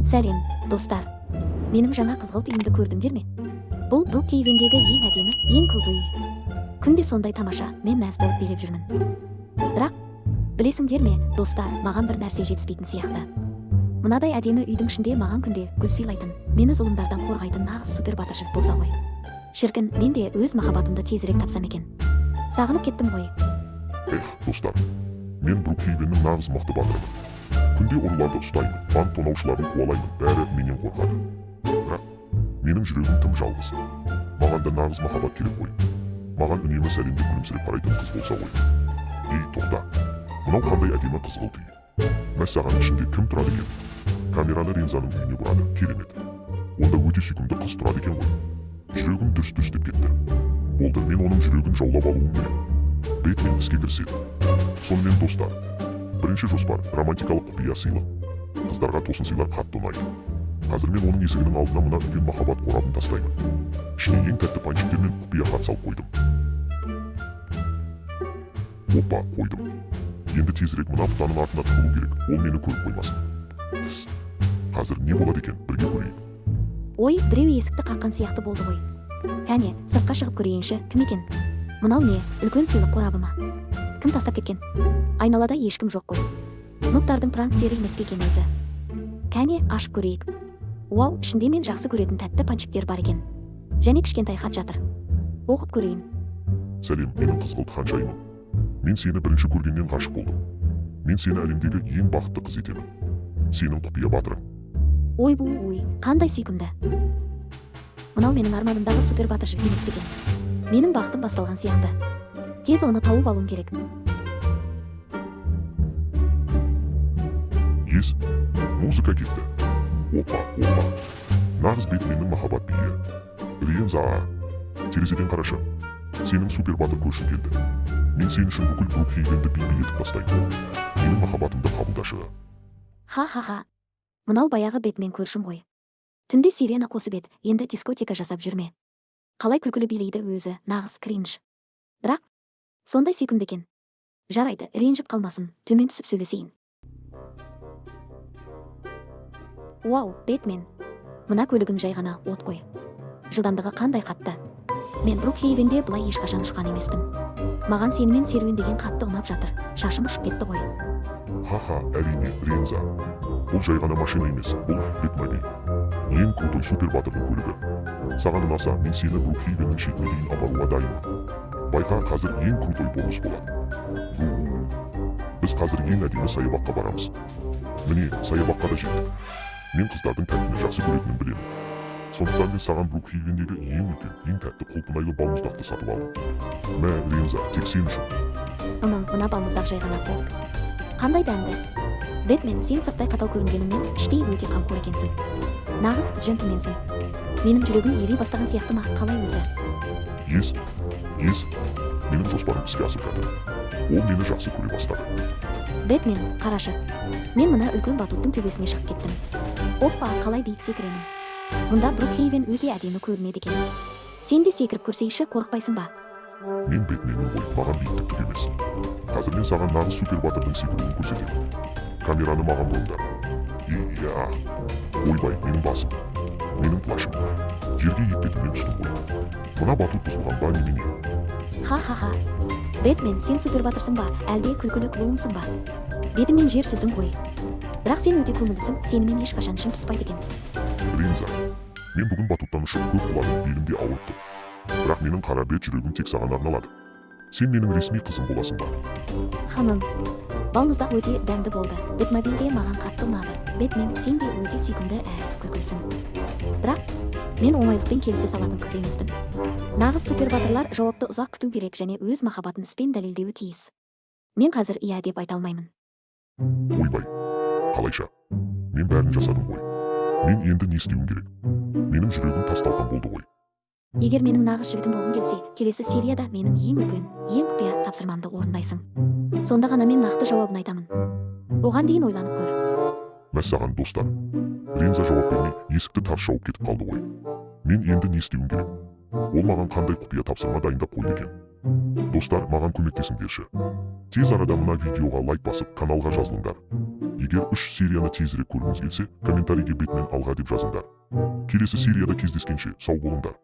Сәлем, достар. Менің жаңа қызғылт үйімді көрдіңдер ме? Бұл Брукхейвендегі ең әдемі, ең крутой үй. Күнде сондай тамаша, мен мәз болып билеп жүрмін. Бірақ, білесіңдер ме, достар, маған бір нәрсе жетіспейтін сияқты. Мынадай әдемі үйдің ішінде маған күнде гүл сыйлайтын, мені зұлымдардан қорғайтын нағыз супер батыр жігіт болса ғой. Шіркін, мен де өз махаббатымды тезірек тапсам екен. Сағынып кеттім ғой. Достар, мен Брукхейвеннің нағыз мықты батырымын. Күнде ұрыларды ұстаймын, банк тонаушыларын қуалаймын, бәрі менен қорқады. Бірақ, менің жүрегім тым жалғыз. Маған да нағыз махаббат керек қой. Маған үнемі сәлемдеп күлімсіреп қарайтын қыз болса ғой. Тоқта, мынау қандай әдемі қызғылт үй. Мәссаған ішінде кім тұрады екен? Камераны Рензаның үйіне бұрады, керемет. Онда өте сүйкімді қыз тұрады екен ғой. Жүрегім дүрс-дүрс деп кетті. Болды, мен оның жүрегін жаулап алуым керек. Бэтмен іске кіріседі. Сонымен достар, бірінші жоспар романтикалық құпия сыйлық. Қыздарға тосын сыйлар қатты ұнайды. Қазір мен оның есігінің алдына мына үлкен махаббат қорабын тастаймын. Ішіне ең тәтті панчиктер мен құпия хат салып қойдым. Опа, қойдым. Енді тезірек мына бұтаның артына тығылу керек, ол мені көріп қоймасын. Қазір не болады екен, бірге көрейік. Ой, біреу есікті қаққан сияқты болды ғой. Кәне, сыртқа шығып көрейінші, кім екен? Мынау не, үлкен сыйлық қорабы ма? Кім тастап кеткен? Айналада ешкім жоқ қой. Нуптардың пранктері емес пе екен өзі? Кәне, ашып көрейік. Уау, ішінде мен жақсы көретін тәтті панчиктер бар екен. Және кішкентай хат жатыр. Оқып көрейін. Сәлем, менің қызғылт ханшайымым. Мен сені бірінші көргеннен ғашық болдым. Мен сені әлемдегі ең бақытты қыз етемін. Сенің құпия батырың. Ой, қандай сүйкімді. Мынау менің арманымдағы супер батыр жігіт емес пе екен? Менің бақытым басталған сияқты. Тез оны тауып алуым керек. Музыка кетті. Опа. Нағыз Бэтменнің махаббат биі. Ренза, терезеден қарашы. Сенің супер батыр көршің келді. Мен сен үшін бүкіл Брукхейвенді би-би етіп тастаймын. Менің махаббатымды қабылдашы. Ха. Мынау баяғы Бэтмен көршім ғой. Түнде сирена қосып ет, енді дискотека жасап жүрме. Қалай күлкілі билейді өзі, нағыз кринж. Бірақ, сондай сүйкімді екен. Жарайды, ренжіп қалмасын, төмен түсіп сөйлесейін. Уау, Бэтмен. Мына көлігің жай ғана от қой. Жылдамдығы қандай қатты. Мен Брукхейвенде бұлай ешқашан ұшқан емеспін. Маған сенімен серуендеген қатты ұнап жатыр. Шашым ұшып кетті ғой. Әрине, Ренза. Бұл жай ғана машина емес, бұл Бэтмобиль. Ең крутой супер батырдың көлігі. Саған ұнаса, мен сені Брукхейвеннің шетіне дейін апаруға дайынмын. Байқа, қазір ең крутой бонус болады. Біз қазір ең әдемі саябаққа барамыз. Міне, саябаққа да жеттік. Мен қыздардың тәттіні жақсы көретінін білемін. Сондықтан мен саған Брукхейвендегі ең үлкен, ең тәтті құлпынайлы балмұздақты сатып алдым. Мә, Ренза, тек сен үшін. Мына балмұздақ жай ғана полк. Қандай дәмді. Бэтмен, сен сырттай қатал көрінгеніңмен іштей өте қамқор екенсің. Нағыз джентльменсің. Менің жүрегім ери бастаған сияқты ма, қалай өзі? Менің жоспарым іске асып жатыр. Ол мені жақсы көре бастады. Бэтмен, қарашы. Мен мына үлкен батуттың төбесіне шығып кеттім. Опа, қалай биік секіремін. Мұнда Брукхейвен өте әдемі көрінеді екен. Сен де секіріп көрсейші, қорықпайсың ба? Мен Бэтменмін ғой, маған биіктік түк емес. Қазір мен саған нағыз супер батырдың секіруін көрсетемін. Камераны маған бұрыңдар. Ойбай, менің басым, менің плашым. Жерге етпетімнен түстім ғой. Мына батут бұзылған ба немене? Ха. Бэтмен, сен супер батырсың ба, әлде күлкілі клоунсың ба? Бетіңнен жер сүздің ғой. Бірақ сен өте көңілдісің, сенімен ешқашан ішім пыспайды екен. Ренза, мен бүгін батуттан ұшып көп құладым, белімде ауыртты. Бірақ менің қара бет жүрегім тек саған арналады. Сен менің ресми қызым боласың ба? Ханым, балмұздақ өте дәмді болды. Бэтмобиль маған қатты ұнады. Бэтмен, сен де өте сүйкімді әрі күлкілісің. Бірақ, мен оңайлықпен келісе салатын қыз емеспін. Нағыз супер батырлар жауапты ұзақ күту керек және өз махаббатын іспен дәлелдеуі тиіс. Мен қазір иә деп айта алмаймын. Ойбай, қалайша? Мен бәрін жасадым ғой. Мен енді не істеуім керек? Менің жүрегім тасталған болды ғой. Егер менің нағыз жігітім болғың келсе, келесі серияда менің ең үлкен, ең құпия тапсырмамды орындайсың. Сонда ғана мен нақты жауабын айтамын. Оған дейін ойланып көр. Мәссаған достар. Ренза жауап бермей, есікті тарс жауып кетіп қалды ғой. Мен енді не істеуім керек? Ол маған қандай құпия тапсырма дайындап қойды екен? Достар, маған көмектесіңдерші. Тез арада мына видеоға лайк басып, каналға жазылыңдар. Егер 3 серияны тезірек көргіңіз келсе, комментарийге бетмен алға деп жазыңдар. Келесі серияда кездескенше сау болыңдар.